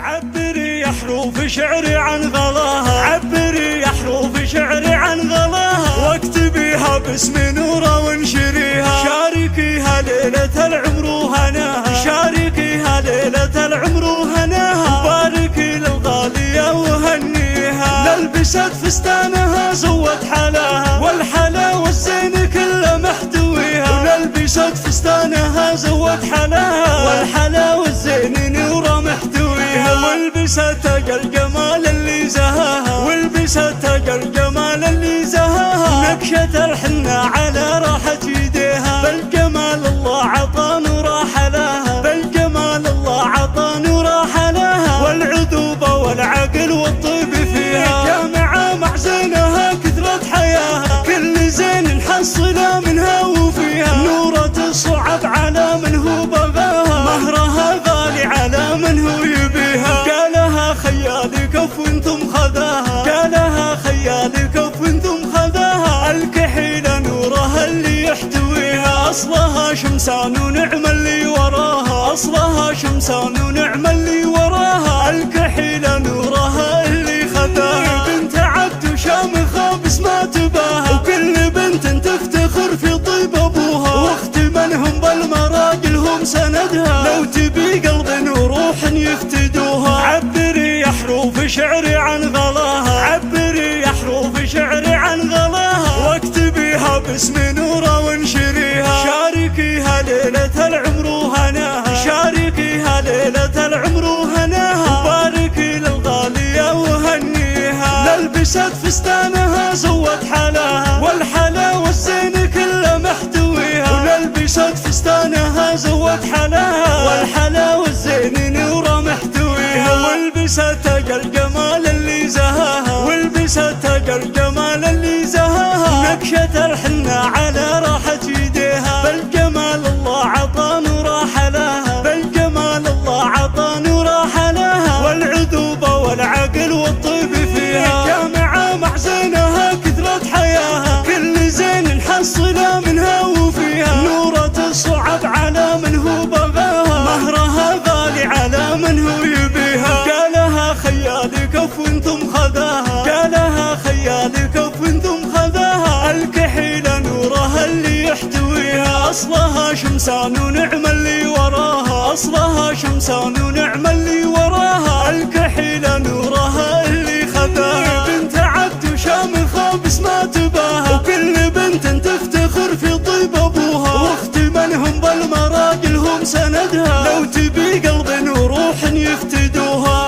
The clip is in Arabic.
عبري يا حروف شعري عن غلاها، عبري يا حروف شعري عن غلاها، واكتبيها باسم نوره وانشريها. شاركيها ليلة العمر وهناها، شاركيها ليلة العمر وهناها، باركي للغالية وهنيها. للبست فستانها زود حلاها، والحلا والزين كله محتويها. وللبست فستانها زود حلاها، والحلا والزين نوره محتويها. والبست تاج الجمال اللي زهاها، والبست تاج الجمال اللي زهاها. نكشة الحنة على راحة يديها، بالجمال الله عطى نوره حلاها، بالجمال الله عطى نوره حلاها. والعذوبة والعقل والطيب فيها، جامعة مع زينها كثرة حياها. كل زين نحصله منها وفيها، نورة الصعب على من هو بغاها، مهرها غالي على من هو يبيها. قالها خيالي كف وانتم خذاها، قالها خيالي كف وانتم خذاها. الكحيلة نورها اللي يحتويها، أصلها شمسان ونعم اللي وراها، أصلها شمسان ونعم اللي وراها. الكحيلة نورها اللي خذاها، بنت عبد وشامخة بس ما تباها. وكل بنت تفتخر في طيب أبوها، واخت منهم بالمراجل هم سندها. لو تبي قلب وروح يفتدوها، عبري يا حروف شعري عن غلاها، عبري يا حروف شعري عن غلاها، واكتبيها باسم نوره وانشريها. شاركيها ليلة العمر وهناها، شاركيها ليلة العمر وهناها، باركي للغالية وهنيها. للبست فستانها زود حلاها، والحلا والزين كله محتويها. وللبست فستانها زود حلاها، والحلا والزين نوره محتويها. والبست تاج الجمال اللي زهاها، والبست تاج الجمال اللي زهاها. نكشة الحنة على راحة يديها، بالجمال الله عطى نوره حلاها، بالجمال الله عطى نوره حلاها. والعذوبة والعقل والطيب فيها، جامعة مع زينها كثرة حياها. كل زين نحصله منها وفيها، نورة الصعب على من هو بغاها، مهرها غالي على من هو يبيها. قالها خيالي كف وانتم خذاها، قالها خيالي كف وانتم خذاها. الكحيلة نورها اللي يحتويها، أصلها شمسان ونعم اللي وراها، أصلها شمسان ونعم اللي وراها. الكحيلة نورها اللي خذاها، بنت عبد وشامخة بس ما تباها. وكل بنت تفتخر في طيب أبوها، واخت منهم بالمراجل هم سندها. لو تبي قلب وروح يفتدوها،